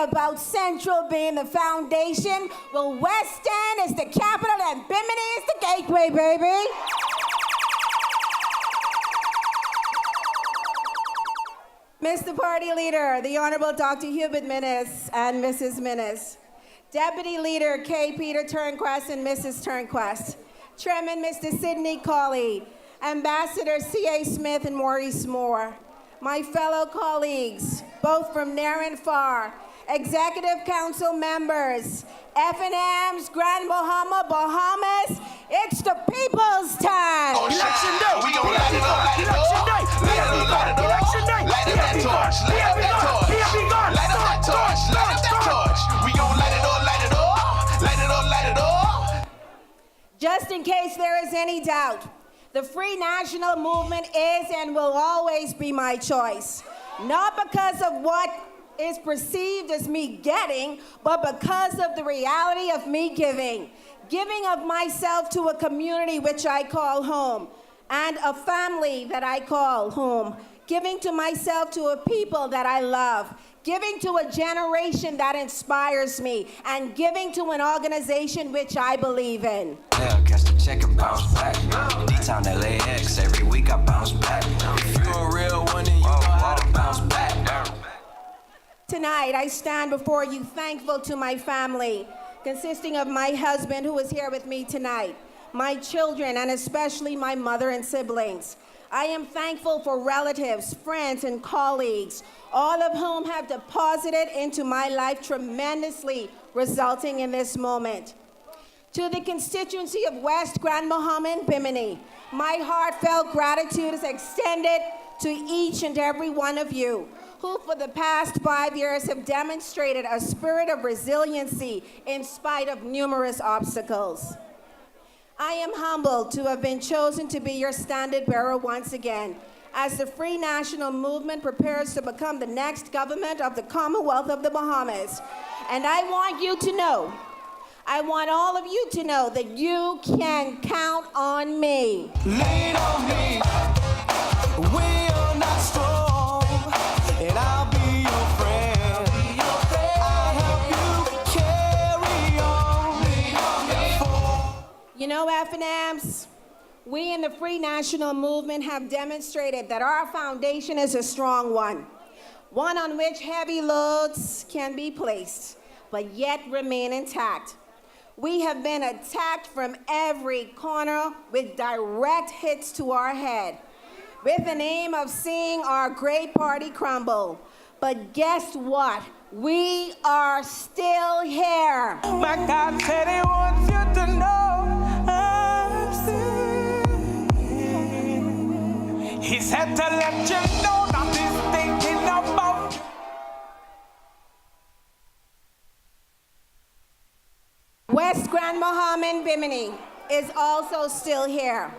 about Central being the foundation. Well, West End is the capital and Bimini is the gateway, baby. Mr. Party Leader, the Honorable Dr. Hubert Minnis and Mrs. Minnis. Deputy Leader K. Peter Turnquest and Mrs. Turnquest. Chairman Mr. Sidney Colley. Ambassador C.A. Smith and Maurice Moore. My fellow colleagues, both from near and far, Executive Council members, FNM's Grand Bahama, Bahamas, it's the people's time. Election day, we gon' light it up, light it up. Election day, light it that torch, light up that torch, light up that torch, light up that torch. We gon' light it up, light it up, light it up, light it up. Just in case there is any doubt, the Free National Movement is and will always be my choice. Not because of what is perceived as me getting, but because of the reality of me giving. Giving of myself to a community which I call home, and a family that I call home. Giving to myself to a people that I love. Giving to a generation that inspires me, and giving to an organization which I believe in. Yeah, catch the check and bounce back. D-Town LAX, every week I bounce back. If you a real one, then you know how to bounce back. Tonight, I stand before you thankful to my family, consisting of my husband who is here with me tonight, my children, and especially my mother and siblings. I am thankful for relatives, friends, and colleagues, all of whom have deposited into my life tremendously, resulting in this moment. To the constituency of West Grand Bahama and Bimini, my heartfelt gratitude is extended to each and every one of you, who for the past 5 years have demonstrated a spirit of resiliency in spite of numerous obstacles. I am humbled to have been chosen to be your standard bearer once again, as the Free National Movement prepares to become the next government of the Commonwealth of the Bahamas. And I want you to know, I want all of you to know that you can count on me. Lean on me, we are not strong, and I'll be your friend. I'll help you carry on. You know, FNMs, we in the Free National Movement have demonstrated that our foundation is a strong one on which heavy loads can be placed, but yet remain intact. We have been attacked from every corner with direct hits to our head, with the aim of seeing our great party crumble. But guess what? We are still here. My God said he wants you to know I'm still. He said to let you know that he's thinking about you. West Grand Bahama and Bimini is also still here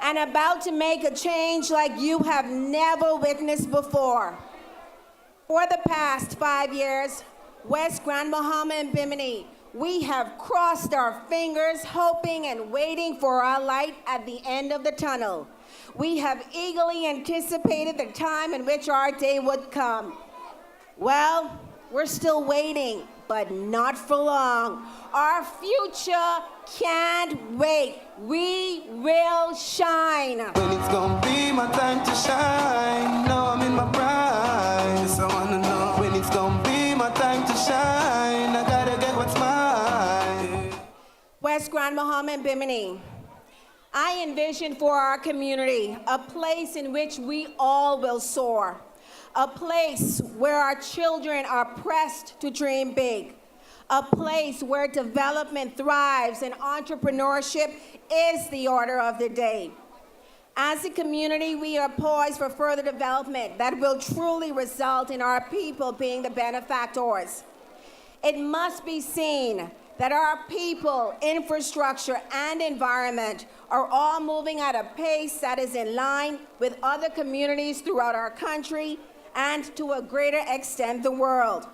and about to make a change like you have never witnessed before. For the past 5 years, West Grand Bahama and Bimini, we have crossed our fingers hoping and waiting for our light at the end of the tunnel. We have eagerly anticipated the time in which our day would come. Well, we're still waiting, but not for long. Our future can't wait. We will shine. When it's gonna be my time to shine, know I'm in my prime. So I wanna know when it's gonna be my time to shine. I gotta get what's mine. West Grand Bahama and Bimini, I envision for our community a place in which we all will soar. A place where our children are pressed to dream big. A place where development thrives and entrepreneurship is the order of the day. As a community, we are poised for further development that will truly result in our people being the benefactors. It must be seen that our people, infrastructure, and environment are all moving at a pace that is in line with other communities throughout our country and to a greater extent the world.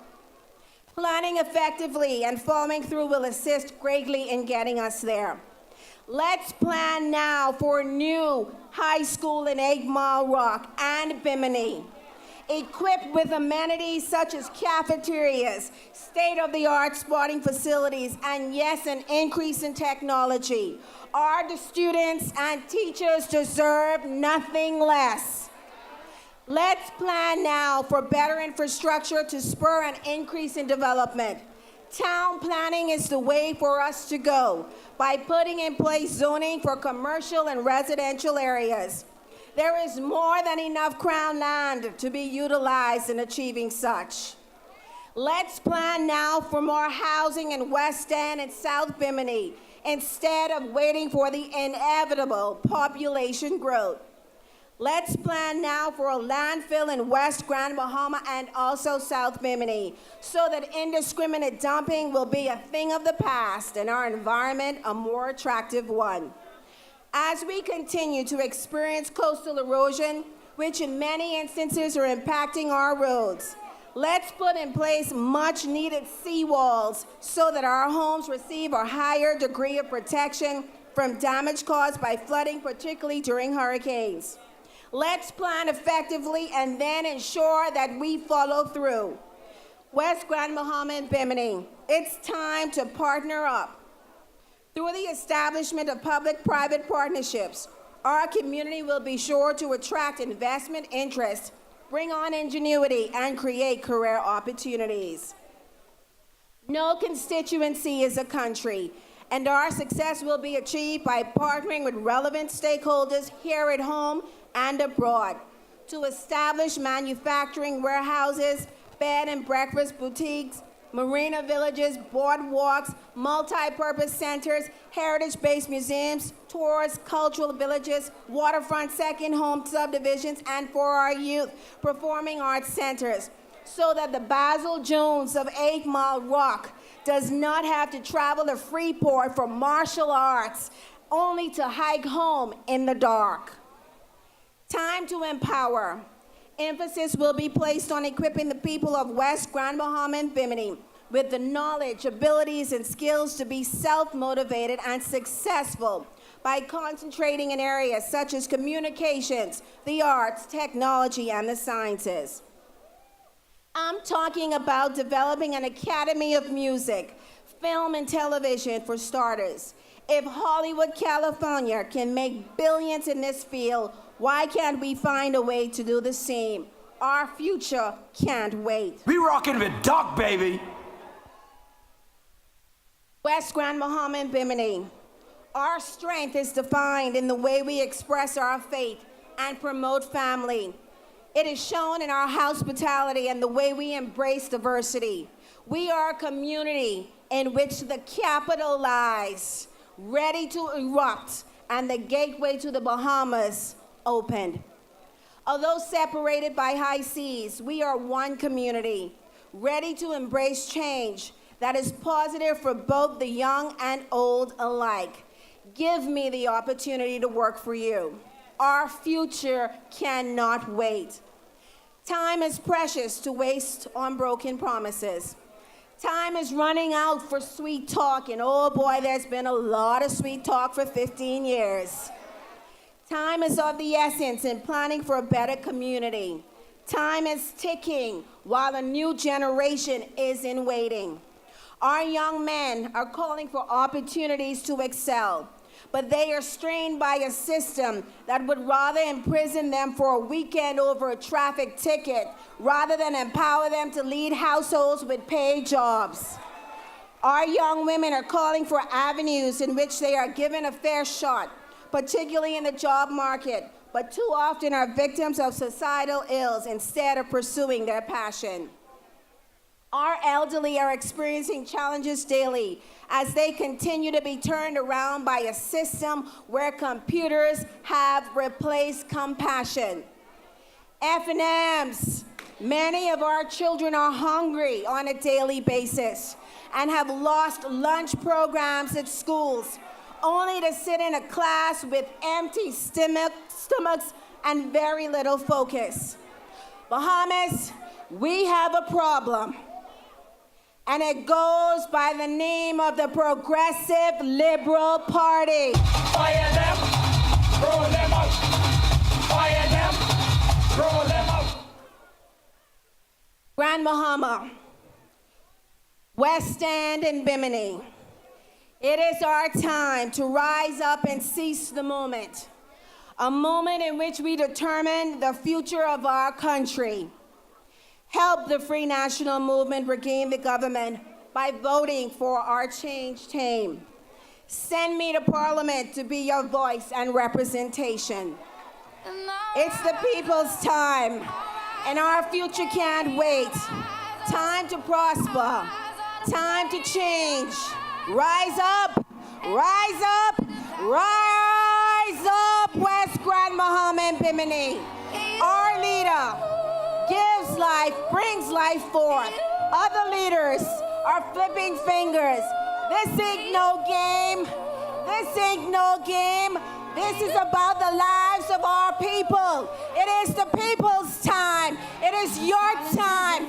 Planning effectively and following through will assist greatly in getting us there. Let's plan now for a new high school in Egg Mile Rock and Bimini. equipped with amenities such as cafeterias, state-of-the-art sporting facilities, and yes, an increase in technology. Our students and teachers deserve nothing less. Let's plan now for better infrastructure to spur an increase in development. Town planning is the way for us to go by putting in place zoning for commercial and residential areas. There is more than enough Crown land to be utilized in achieving such. Let's plan now for more housing in West End and South Bimini instead of waiting for the inevitable population growth. Let's plan now for a landfill in West Grand Bahama and also South Bimini so that indiscriminate dumping will be a thing of the past and our environment a more attractive one. As we continue to experience coastal erosion, which in many instances are impacting our roads, let's put in place much-needed seawalls so that our homes receive a higher degree of protection from damage caused by flooding, particularly during hurricanes. Let's plan effectively and then ensure that we follow through. West Grand Bahama and Bimini, it's time to partner up. Through the establishment of public-private partnerships, our community will be sure to attract investment interest, bring on ingenuity, and create career opportunities. No constituency is a country, and our success will be achieved by partnering with relevant stakeholders here at home and abroad to establish manufacturing warehouses, bed and breakfast boutiques, marina villages, boardwalks, multi-purpose centers, heritage-based museums, tours, cultural villages, waterfront second home subdivisions, and for our youth, performing arts centers, so that the Basil Jones of 8 Mile Rock does not have to travel to Freeport for martial arts, only to hike home in the dark. Time to empower. Emphasis will be placed on equipping the people of West Grand Bahama and Bimini with the knowledge, abilities, and skills to be self-motivated and successful by concentrating in areas such as communications, the arts, technology, and the sciences. I'm talking about developing an academy of music, film, and television for starters. If Hollywood, California can make billions in this field, why can't we find a way to do the same? Our future can't wait. We rockin' the duck, baby. West Grand Bahama and Bimini. Our strength is defined in the way we express our faith and promote family. It is shown in our hospitality and the way we embrace diversity. We are a community in which the capital lies, ready to erupt, and the gateway to the Bahamas opened. Although separated by high seas, we are one community, ready to embrace change that is positive for both the young and old alike. Give me the opportunity to work for you. Our future cannot wait. Time is precious to waste on broken promises. Time is running out for sweet talk, and oh boy, there's been a lot of sweet talk for 15 years. Time is of the essence in planning for a better community. Time is ticking while a new generation is in waiting. Our young men are calling for opportunities to excel, but they are strained by a system that would rather imprison them for a weekend over a traffic ticket rather than empower them to lead households with paid jobs. Our young women are calling for avenues in which they are given a fair shot, particularly in the job market, but too often are victims of societal ills instead of pursuing their passion. Our elderly are experiencing challenges daily as they continue to be turned around by a system where computers have replaced compassion. FNMs, many of our children are hungry on a daily basis and have lost lunch programs at schools, only to sit in a class with empty stomachs and very little focus. Bahamas, we have a problem, and it goes by the name of the Progressive Liberal Party. Fire them, throw them out. Fire them, throw them out. Grand Bahama, West End, and Bimini. It is our time to rise up and seize the moment, a moment in which we determine the future of our country. Help the Free National Movement regain the government by voting for our change team. Send me to Parliament to be your voice and representation. It's the people's time, and our future can't wait. Time to prosper, time to change. Rise up, rise up, rise up, West Grand Bahama and Bimini. Our leader gives life, brings life forth. Other leaders are flipping fingers. This ain't no game. This ain't no game. This is about the lives of our people. It is the people's time. It is your time.